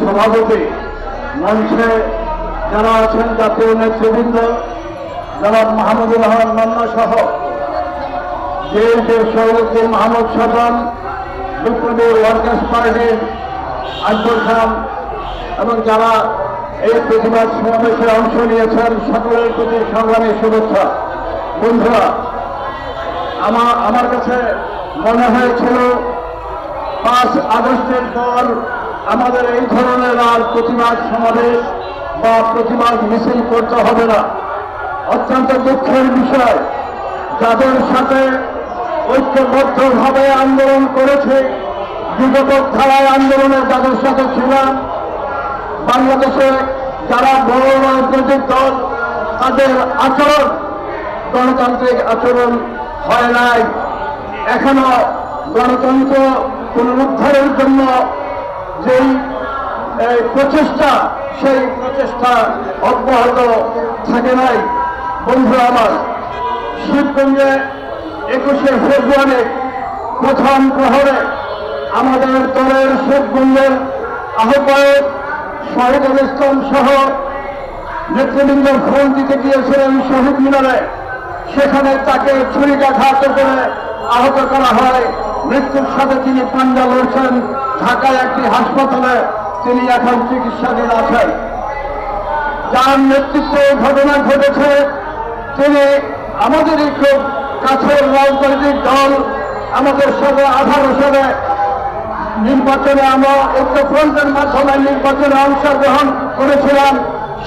সভাপতি, মঞ্চে যারা আছেন জাতীয় নেতৃবৃন্দ, জনাব মাহমুদুর রহমান মান্না সহ জেএসএফ সভাপতি মাহমুদ সাবান, বিপ্লবী ওয়ার্কার্স পার্টির আকবর খান এবং যারা এই প্রতিবাদ সমাবেশে অংশ নিয়েছেন, সকলের প্রতি সংগ্রামী শুভেচ্ছা। বন্ধুরা, আমার কাছে মনে হয়েছিল 5 আগস্টের পর আমাদের এই ধরনের আর প্রতিবাদ সমাবেশ বা প্রতিবাদ মিছিল করতে হবে না। অত্যন্ত দুঃখের বিষয়, যাদের সাথে ঐক্যবদ্ধভাবে আন্দোলন করেছে, যুগপৎ ধারায় আন্দোলনে যাদের সাথে ছিলাম, বাংলাদেশে যারা বড় রাজনৈতিক দল, তাদের আচরণ গণতান্ত্রিক আচরণ হয় নাই। এখনো গণতন্ত্র পুনরুদ্ধারের জন্য যেই প্রচেষ্টা, সেই প্রচেষ্টা অব্যাহত থাকে নাই। বন্ধুরা আমার, শিবগঞ্জে 21শে ফেব্রুয়ারি প্রথম প্রহরে আমাদের দলের শিবগঞ্জের আহ্বায়ক শহীদুল ইসলাম সহ নেতৃবৃন্দ ফোন দিতে গিয়েছিলেন শহীদ মিনারে। সেখানে তাকে ছুরিকাঘাত করে আহত করা হয়। মৃত্যুর সাথে তিনি পাঞ্জা লড়ছেন। ঢাকায় একটি হাসপাতালে তিনি এখন চিকিৎসাধীন আছেন। যার নেতৃত্বে ঘটনা ঘটেছে, তিনি আমাদেরই খুব কাছের রাজনৈতিক দল। আমাদের সাথে 18 সালে নির্বাচনে আমরা ঐক্যফ্রন্টের মাধ্যমে নির্বাচনে অংশগ্রহণ করেছিলাম।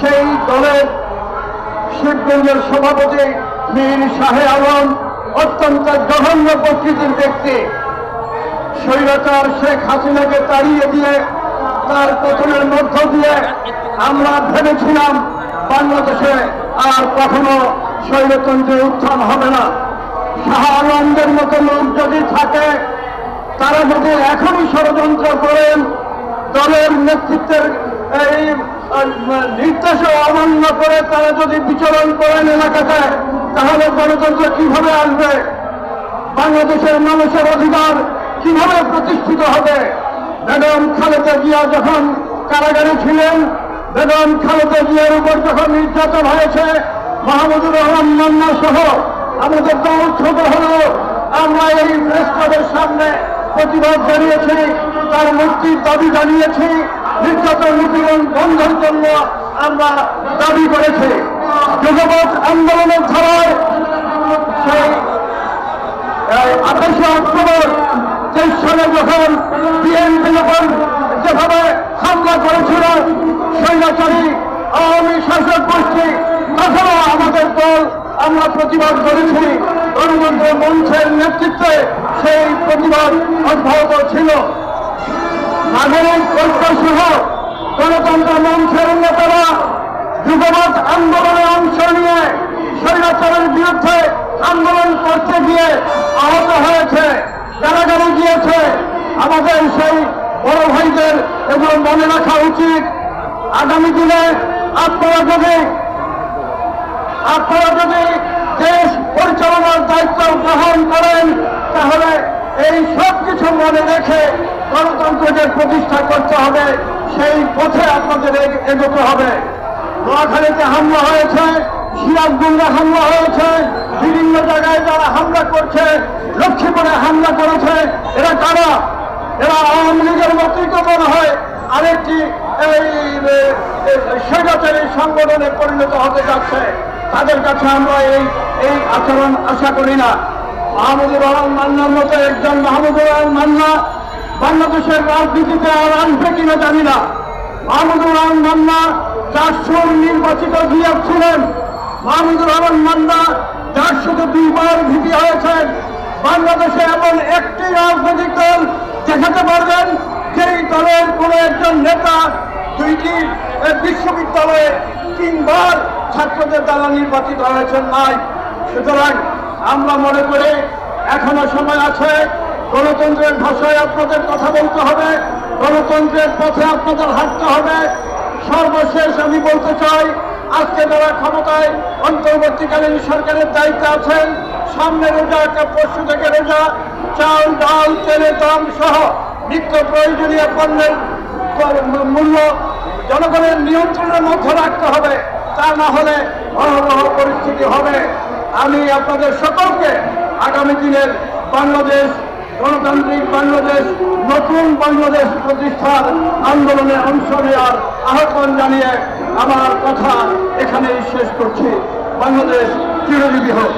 সেই দলের শিবগঞ্জের সভাপতি মীর শাহে আলম অত্যন্ত জঘন্য প্রকৃতির ব্যক্তি। স্বৈরাচার শেখ হাসিনাকে তাড়িয়ে দিয়ে, তার পতনের মধ্য দিয়ে আমরা ভেবেছিলাম বাংলাদেশে আর কখনো স্বৈরতন্ত্রের উত্থান হবে না। শাহ আলমদের মতো লোক যদি থাকে, তারা যদি এখনই ষড়যন্ত্র করেন, দলের নেতৃত্বের এই নির্দেশও অমান্য করে তারা যদি বিচরণ করেন এলাকাতে, তাহলে গণতন্ত্র কিভাবে আসবে? বাংলাদেশের মানুষের অধিকার কিভাবে প্রতিষ্ঠিত হবে? বেগম খালেদা জিয়া যখন কারাগারে ছিলেন, বেগম খালেদা জিয়ার উপর যখন নির্যাতন হয়েছে, মাহমুদুর রহমান মান্না সহ আমাদের দল ছোট হলেও আমরা এই প্রেস ক্লাবের সামনে প্রতিবাদ জানিয়েছি, তার মুক্তির দাবি জানিয়েছি, নির্যাতন নিপীড়ন বন্ধের জন্য আমরা দাবি করেছি। যুগপৎ আন্দোলনের ধারায় সেই 28শে অক্টোবর 23 সালে যখন বিএনপির উপর যেভাবে হামলা করেছিল স্বৈরাচারী আওয়ামী শাসক গোষ্ঠী, তখনও আমাদের দল আমরা প্রতিবাদ করেছি। গণতন্ত্র মঞ্চের নেতৃত্বে সেই প্রতিবাদ অব্যাহত ছিল। নাগরিক ঐক্য সহ গণতন্ত্র মঞ্চের নেতারা যুগপৎ আন্দোলনে অংশ নিয়ে স্বৈরাচারের বিরুদ্ধে আন্দোলন করতে গিয়ে আহত হয়েছে, কারাগারে গিয়েছে। আমাদের সেই বড় ভাইদের এগুলো মনে রাখা উচিত। আগামী দিনে আপনারা যদি দেশ পরিচালনার দায়িত্ব গ্রহণ করেন, তাহলে এই সব কিছু মনে রেখে গণতন্ত্রকে প্রতিষ্ঠা করতে হবে। সেই পথে আপনাদের এগোতে হবে। নোয়াখালীতে হামলা হয়েছে, সিরাজগঞ্জে হামলা হয়েছে, বিভিন্ন জায়গায় যারা হামলা করছে, লক্ষ্মীপুরে হামলা করেছে, এরা কারা? এরা আওয়ামী লীগের মতোই তো মনে হয় আরেকটি স্বৈরাচারী সংগঠনে পরিণত হতে যাচ্ছে। তাদের কাছে আমরা এই আচরণ আশা করি না। মাহমুদুর রহমান মান্নার মতো একজন মাহমুদুর রহমান মান্না বাংলাদেশের রাজনীতিতে আর আসবে কিনা জানি না। মাহমুদুর রহমান মান্না 400 নির্বাচিত জিএফ ছিলেন। মাহমুদুর রহমান মান্না 402 বার ভিপি হয়েছেন। বাংলাদেশে এমন একটি রাজনৈতিক দল দেখাতে পারবেন যেই দলের কোন একজন নেতা 2টি বিশ্ববিদ্যালয়ে 3 বার ছাত্রদের দ্বারা নির্বাচিত হয়েছেন নাই। সুতরাং আমরা মনে করি এখনো সময় আছে। গণতন্ত্রের ভাষায় আপনাদের কথা বলতে হবে, গণতন্ত্রের পথে আপনাদের হাঁটতে হবে। সর্বশেষ আমি বলতে চাই, আজকে যারা ক্ষমতায় অন্তর্বর্তীকালীন সরকারের দায়িত্বে আছেন, সামনে রোজা, পরশু থেকে রোজা, চাল, ডাল, তেলের দাম সহ নিত্য প্রয়োজনীয় পণ্যের মূল্য জনগণের নিয়ন্ত্রণের মধ্যে রাখতে হবে, তা না হলে ভয়াবহ পরিস্থিতি হবে। আমি আপনাদের সকলকে আগামী দিনের বাংলাদেশ, গণতান্ত্রিক বাংলাদেশ, নতুন বাংলাদেশ প্রতিষ্ঠার আন্দোলনে অংশ নেওয়ার আহ্বান জানিয়ে আমার কথা এখানেই শেষ করছি। বাংলাদেশ চিরজীবী হোক।